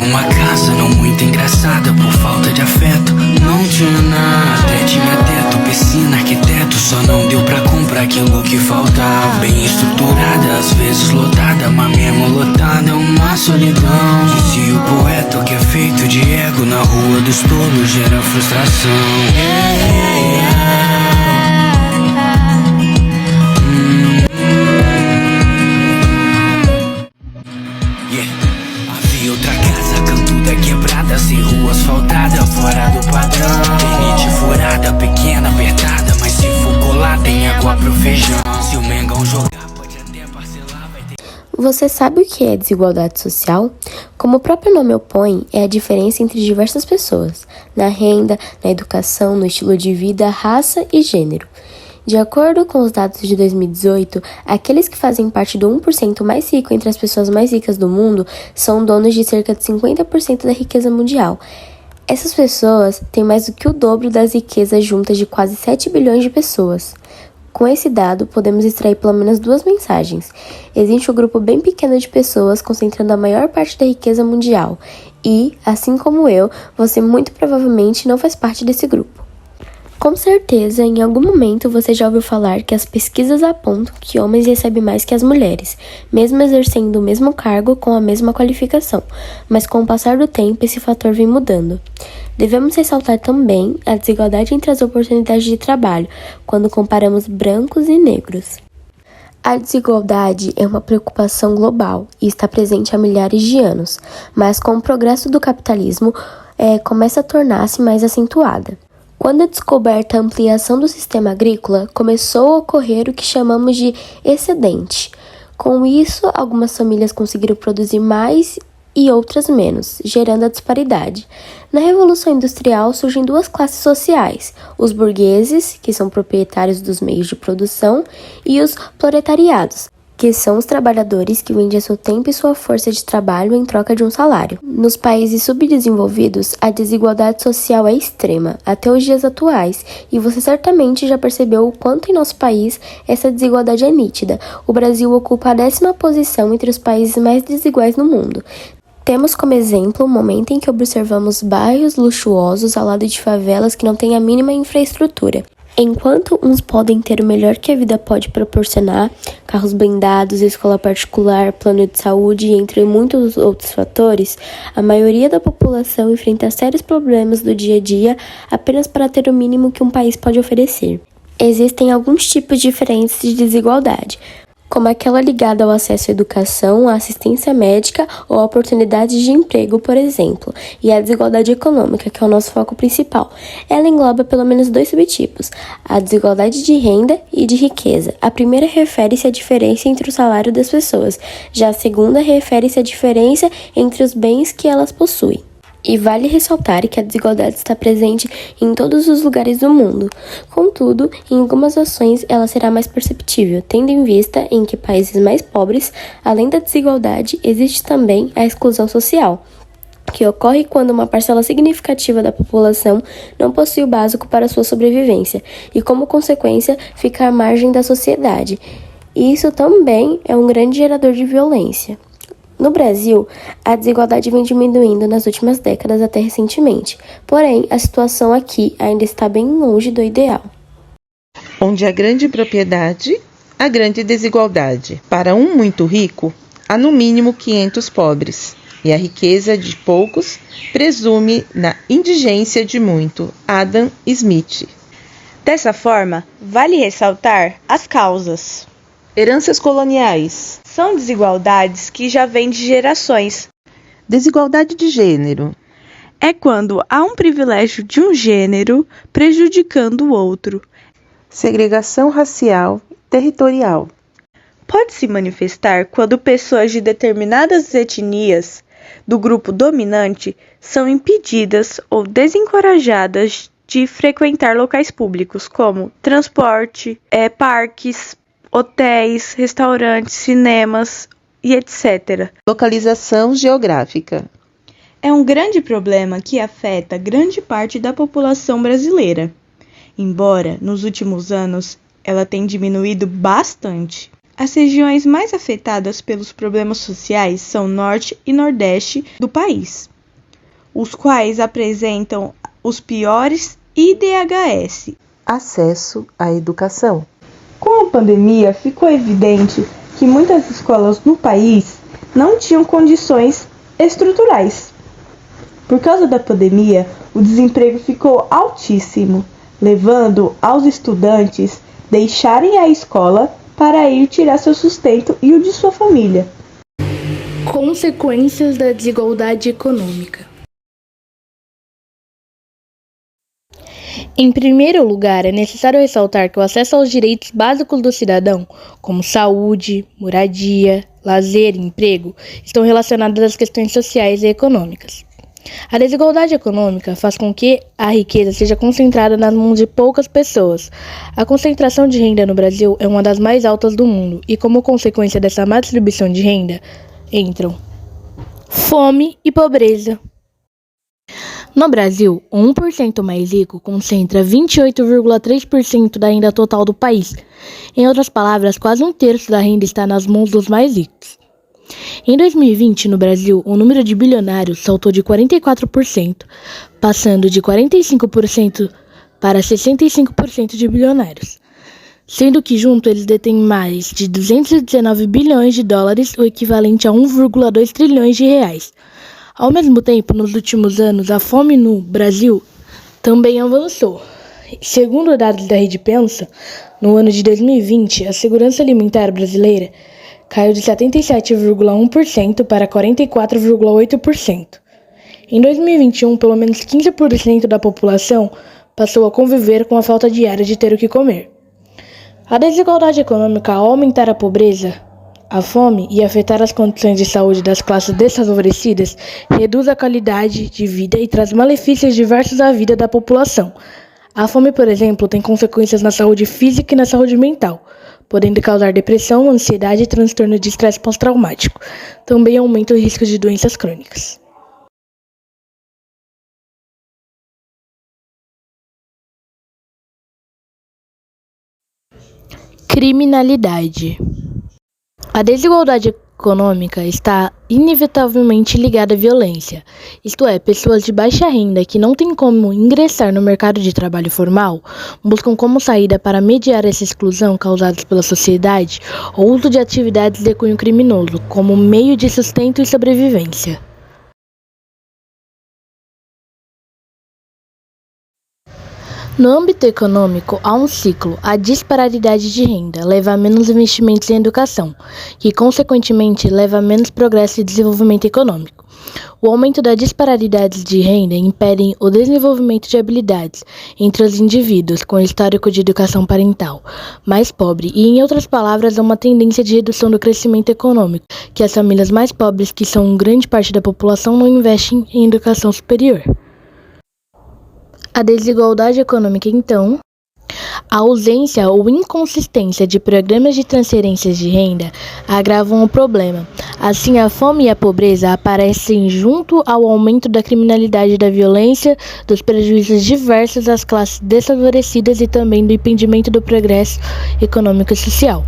Uma casa não muito engraçada por falta de afeto. Não tinha nada, até tinha teto, piscina, arquiteto. Só não deu pra comprar aquilo que faltava. Bem estruturada, às vezes lotada, mas mesmo lotada é uma solidão. Dizia o poeta que é feito de ego, na rua dos tolos gera frustração. Havia outra casa, canto da quebrada, sem rua asfaltada, fora do padrão. Rinite furada, pequena, apertada, mas se for colar tem água pro feijão. Se o Mengão jogar pode até parcelar, vai ter... Você sabe o que é desigualdade social? Como o próprio nome opõe, é a diferença entre diversas pessoas, na renda, na educação, no estilo de vida, raça e gênero. De acordo com os dados de 2018, aqueles que fazem parte do 1% mais rico entre as pessoas mais ricas do mundo são donos de cerca de 50% da riqueza mundial. Essas pessoas têm mais do que o dobro das riquezas juntas de quase 7 bilhões de pessoas. Com esse dado, podemos extrair pelo menos duas mensagens. Existe um grupo bem pequeno de pessoas concentrando a maior parte da riqueza mundial e, assim como eu, você muito provavelmente não faz parte desse grupo. Com certeza, em algum momento você já ouviu falar que as pesquisas apontam que homens recebem mais que as mulheres, mesmo exercendo o mesmo cargo com a mesma qualificação, mas com o passar do tempo esse fator vem mudando. Devemos ressaltar também a desigualdade entre as oportunidades de trabalho, quando comparamos brancos e negros. A desigualdade é uma preocupação global e está presente há milhares de anos, mas com o progresso do capitalismo, começa a tornar-se mais acentuada. Quando a descoberta a ampliação do sistema agrícola, começou a ocorrer o que chamamos de excedente. Com isso, algumas famílias conseguiram produzir mais e outras menos, gerando a disparidade. Na Revolução Industrial surgem duas classes sociais, os burgueses, que são proprietários dos meios de produção, e os proletariados, que são os trabalhadores que vendem seu tempo e sua força de trabalho em troca de um salário. Nos países subdesenvolvidos, a desigualdade social é extrema, até os dias atuais, e você certamente já percebeu o quanto em nosso país essa desigualdade é nítida. O Brasil ocupa a 10ª posição entre os países mais desiguais no mundo. Temos como exemplo o momento em que observamos bairros luxuosos ao lado de favelas que não têm a mínima infraestrutura. Enquanto uns podem ter o melhor que a vida pode proporcionar, carros blindados, escola particular, plano de saúde, entre muitos outros fatores, a maioria da população enfrenta sérios problemas do dia a dia apenas para ter o mínimo que um país pode oferecer. Existem alguns tipos diferentes de desigualdade, como aquela ligada ao acesso à educação, à assistência médica ou a oportunidades de emprego, por exemplo, e a desigualdade econômica, que é o nosso foco principal. Ela engloba pelo menos 2 subtipos, a desigualdade de renda e de riqueza. A primeira refere-se à diferença entre o salário das pessoas, já a segunda refere-se à diferença entre os bens que elas possuem. E vale ressaltar que a desigualdade está presente em todos os lugares do mundo. Contudo, em algumas ações ela será mais perceptível, tendo em vista em que países mais pobres, além da desigualdade, existe também a exclusão social, que ocorre quando uma parcela significativa da população não possui o básico para sua sobrevivência e, como consequência, fica à margem da sociedade. E isso também é um grande gerador de violência. No Brasil, a desigualdade vem diminuindo nas últimas décadas até recentemente, porém, a situação aqui ainda está bem longe do ideal. Onde há grande propriedade, há grande desigualdade. Para um muito rico, há no mínimo 500 pobres, e a riqueza de poucos presume na indigência de muito. Adam Smith. Dessa forma, vale ressaltar as causas. Heranças coloniais. São desigualdades que já vêm de gerações. Desigualdade de gênero. É quando há um privilégio de um gênero prejudicando o outro. Segregação racial e territorial. Pode se manifestar quando pessoas de determinadas etnias do grupo dominante são impedidas ou desencorajadas de frequentar locais públicos como transporte, parques, hotéis, restaurantes, cinemas e etc. Localização geográfica. É um grande problema que afeta grande parte da população brasileira, embora nos últimos anos ela tenha diminuído bastante. As regiões mais afetadas pelos problemas sociais são Norte e Nordeste do país. os quais apresentam os piores IDHS. Acesso à educação. Com a pandemia, ficou evidente que muitas escolas no país não tinham condições estruturais. Por causa da pandemia, o desemprego ficou altíssimo, levando aos estudantes deixarem a escola para ir tirar seu sustento e o de sua família. Consequências da desigualdade econômica. Em primeiro lugar, é necessário ressaltar que o acesso aos direitos básicos do cidadão, como saúde, moradia, lazer e emprego, estão relacionados às questões sociais e econômicas. A desigualdade econômica faz com que a riqueza seja concentrada nas mãos de poucas pessoas. A concentração de renda no Brasil é uma das mais altas do mundo e, como consequência dessa má distribuição de renda, entram fome e pobreza. No Brasil, o 1% mais rico concentra 28,3% da renda total do país. Em outras palavras, quase um terço da renda está nas mãos dos mais ricos. Em 2020, no Brasil, o número de bilionários saltou de 44%, passando de 45% para 65% de bilionários, sendo que junto eles detêm mais de 219 bilhões de dólares, o equivalente a 1,2 trilhões de reais. Ao mesmo tempo, nos últimos anos, a fome no Brasil também avançou. Segundo dados da Rede Pensa, no ano de 2020, a segurança alimentar brasileira caiu de 77,1% para 44,8%. Em 2021, pelo menos 15% da população passou a conviver com a falta diária de ter o que comer. A desigualdade econômica, ao aumentar a pobreza, a fome e afetar as condições de saúde das classes desfavorecidas, reduz a qualidade de vida e traz malefícios diversos à vida da população. A fome, por exemplo, tem consequências na saúde física e na saúde mental, podendo causar depressão, ansiedade e transtorno de estresse pós-traumático. Também aumenta o risco de doenças crônicas. Criminalidade. A desigualdade econômica está inevitavelmente ligada à violência, isto é, pessoas de baixa renda que não têm como ingressar no mercado de trabalho formal buscam como saída para mediar essa exclusão causada pela sociedade o uso de atividades de cunho criminoso como meio de sustento e sobrevivência. No âmbito econômico, há um ciclo. A disparidade de renda leva a menos investimentos em educação, que, consequentemente, leva a menos progresso e desenvolvimento econômico. O aumento da disparidade de renda impede o desenvolvimento de habilidades entre os indivíduos com histórico de educação parental mais pobre e, em outras palavras, há uma tendência de redução do crescimento econômico, que as famílias mais pobres, que são grande parte da população, não investem em educação superior. A desigualdade econômica, então, a ausência ou inconsistência de programas de transferências de renda agravam o problema. Assim, a fome e a pobreza aparecem junto ao aumento da criminalidade e da violência, dos prejuízos diversos às classes desfavorecidas e também do impedimento do progresso econômico e social.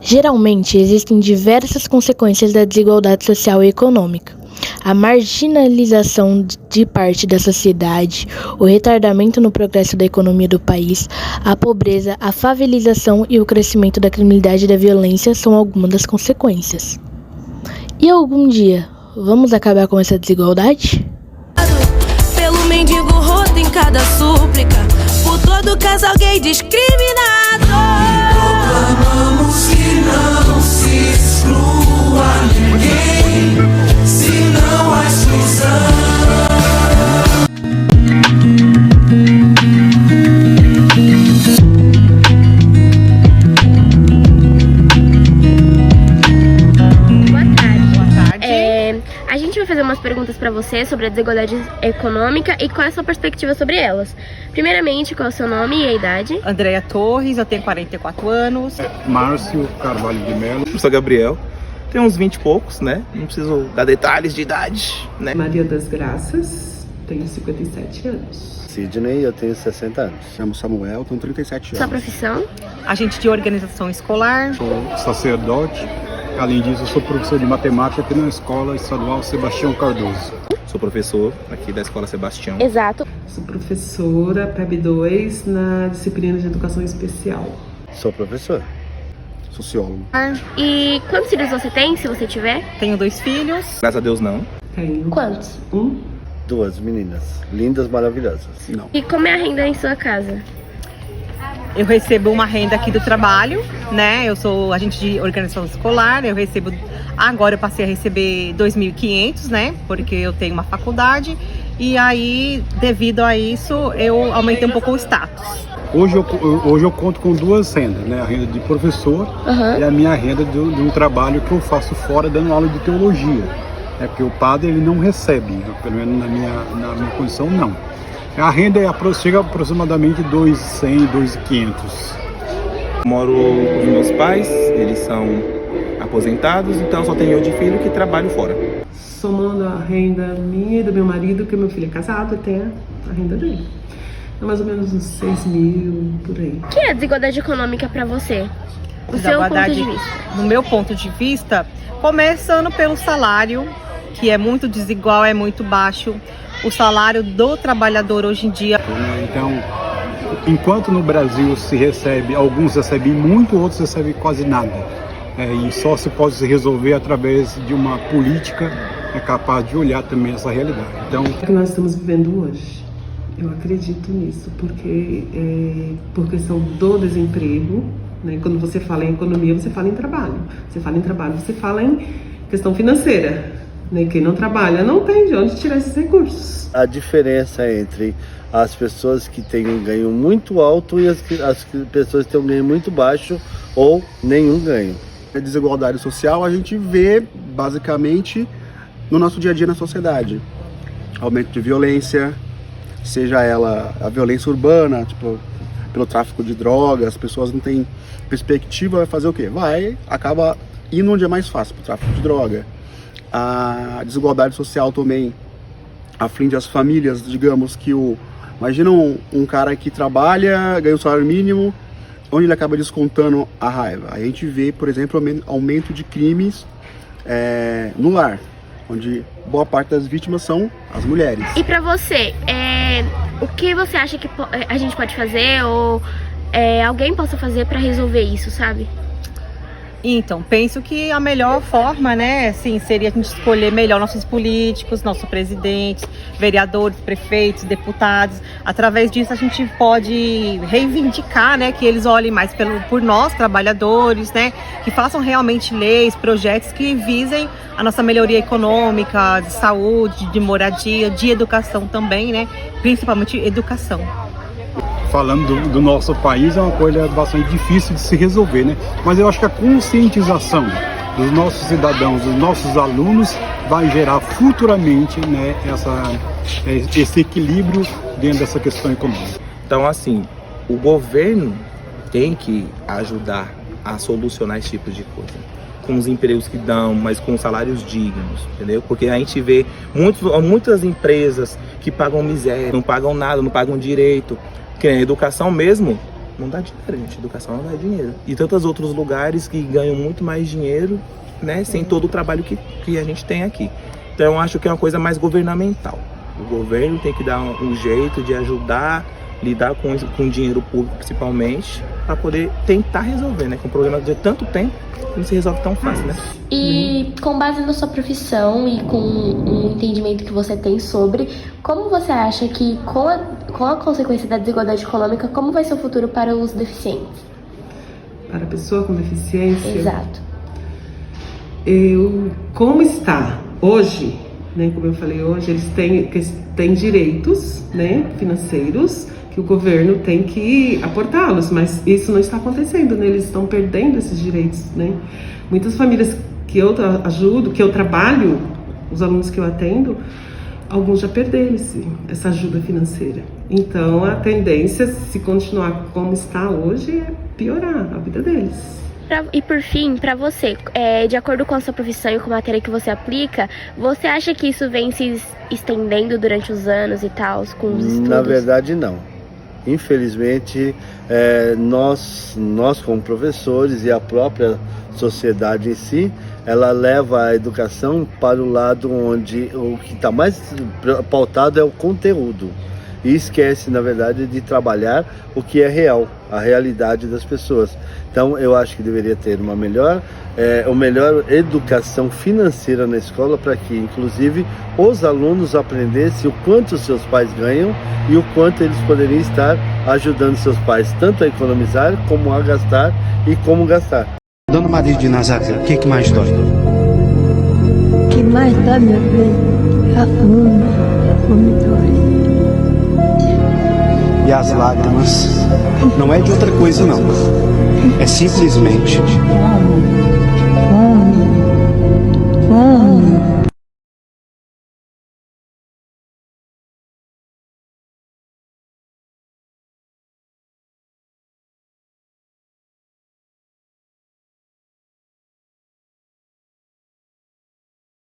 Geralmente, existem diversas consequências da desigualdade social e econômica. A marginalização de parte da sociedade, o retardamento no progresso da economia do país, a pobreza, a favelização e o crescimento da criminalidade e da violência são algumas das consequências. E algum dia, vamos acabar com essa desigualdade? Pelo mendigo roto em cada súplica, por todo casal gay discriminado. Proclamamos que não se exclua ninguém, senão a exclusão. A gente vai fazer umas perguntas para você sobre a desigualdade econômica e qual é a sua perspectiva sobre elas. Primeiramente, qual é o seu nome e a idade? Andréia Torres, eu tenho 44 anos. Márcio Carvalho de Melo. Eu sou Gabriel, tenho uns 20 e poucos, né? Não preciso dar detalhes de idade, né? Maria das Graças, tenho 57 anos. Sidney, eu tenho 60 anos. Chamo Samuel, tenho 37 anos. Sua profissão? Agente de organização escolar. Sou sacerdote Além disso, eu sou professor de matemática aqui na Escola Estadual Sebastião Cardoso. Sou professor aqui da Escola Sebastião. Exato. Sou professora PEB 2 na disciplina de Educação Especial. Sou professor, sociólogo. E quantos filhos você tem, se você tiver? Tenho 2 filhos. Graças a Deus não. Tenho Quantos? 2 meninas, lindas, maravilhosas. Não. E como é a renda em sua casa? Eu recebo uma renda aqui do trabalho, né? Eu sou agente de organização escolar, eu recebo... Agora eu passei a receber 2.500, né? Porque eu tenho uma faculdade e aí, devido a isso, eu aumentei um pouco o status. Hoje eu conto com 2 rendas, né? A renda de professor e a minha renda de um trabalho que eu faço fora dando aula de teologia. É porque o padre ele não recebe, pelo menos na minha condição não. A renda chega aproximadamente 2.100, 2.500. Moro com os meus pais, eles são aposentados, então só tenho eu de filho que trabalho fora. Somando a renda minha e do meu marido, que meu filho é casado, até a renda dele. É mais ou menos uns 6 mil, por aí. O que é a desigualdade econômica para você? O seu ponto de vista? No meu ponto de vista, começando pelo salário, que é muito desigual, é muito baixo. O salário do trabalhador hoje em dia. Então, enquanto no Brasil se recebe, alguns recebem muito, outros recebem quase nada. E só se pode se resolver através de uma política capaz de olhar também essa realidade. Então, o que nós estamos vivendo hoje, eu acredito nisso, porque por questão do desemprego, né? Quando você fala em economia, você fala em trabalho. Você fala em trabalho, você fala em questão financeira. Quem não trabalha não tem de onde tirar esses recursos. A diferença entre as pessoas que têm um ganho muito alto e as pessoas que têm um ganho muito baixo ou nenhum ganho. A desigualdade social a gente vê basicamente no nosso dia a dia na sociedade. Aumento de violência, seja ela a violência urbana, tipo, pelo tráfico de drogas, as pessoas não têm perspectiva, vai fazer o quê? Acaba indo onde é mais fácil, pro tráfico de droga. A desigualdade social também aflige as famílias, digamos que imagina um cara que trabalha, ganha um salário mínimo, onde ele acaba descontando a raiva. A gente vê, por exemplo, aumento de crimes no lar, onde boa parte das vítimas são as mulheres. E pra você, o que você acha que a gente pode fazer ou alguém possa fazer pra resolver isso, sabe? Então, penso que a melhor forma, né, assim, seria a gente escolher melhor nossos políticos, nossos presidentes, vereadores, prefeitos, deputados. Através disso a gente pode reivindicar, né, que eles olhem mais por nós, trabalhadores, né, que façam realmente leis, projetos que visem a nossa melhoria econômica, de saúde, de moradia, de educação também, né, principalmente educação. Falando do nosso país, é uma coisa bastante difícil de se resolver, né? Mas eu acho que a conscientização dos nossos cidadãos, dos nossos alunos, vai gerar futuramente, né, esse equilíbrio dentro dessa questão econômica. Então, assim, o governo tem que ajudar a solucionar esse tipo de coisa. Com os empregos que dão, mas com salários dignos, entendeu? Porque a gente vê muitas empresas que pagam miséria, não pagam nada, não pagam direito. Que a educação mesmo não dá dinheiro, gente. Educação não dá dinheiro. E tantos outros lugares que ganham muito mais dinheiro, né? Sem todo o trabalho que a gente tem aqui. Então eu acho que é uma coisa mais governamental. O governo tem que dar um jeito de ajudar, lidar com dinheiro público principalmente, para poder tentar resolver, né? Com um problema de tanto tempo, não se resolve tão fácil, né? E com base na sua profissão e com o entendimento que você tem sobre, como você acha que com a consequência da desigualdade econômica, como vai ser o futuro para os deficientes? Para a pessoa com deficiência? Exato. Como está hoje, né, como eu falei hoje, eles têm direitos, né, financeiros, que o governo tem que aportá-los, mas isso não está acontecendo, né? Eles estão perdendo esses direitos, né? Muitas famílias que eu ajudo, que eu trabalho, os alunos que eu atendo, alguns já perderam essa ajuda financeira. Então, a tendência, se continuar como está hoje, é piorar a vida deles. E por fim, para você, de acordo com a sua profissão e com a matéria que você aplica, você acha que isso vem se estendendo durante os anos e tal, com os estudos? Na verdade, não. infelizmente, nós como professores e a própria sociedade em si, ela leva a educação para o lado onde o que está mais pautado é o conteúdo. E esquece, na verdade, de trabalhar o que é real, a realidade das pessoas. Então, eu acho que deveria ter uma melhor educação financeira na escola para que, inclusive, os alunos aprendessem o quanto os seus pais ganham e o quanto eles poderiam estar ajudando seus pais, tanto a economizar, como a gastar e como gastar. Dona Maria de Nazaré, o que mais dói? O que mais dói, meu bem, a fome dói. E as lágrimas não é de outra coisa não, é simplesmente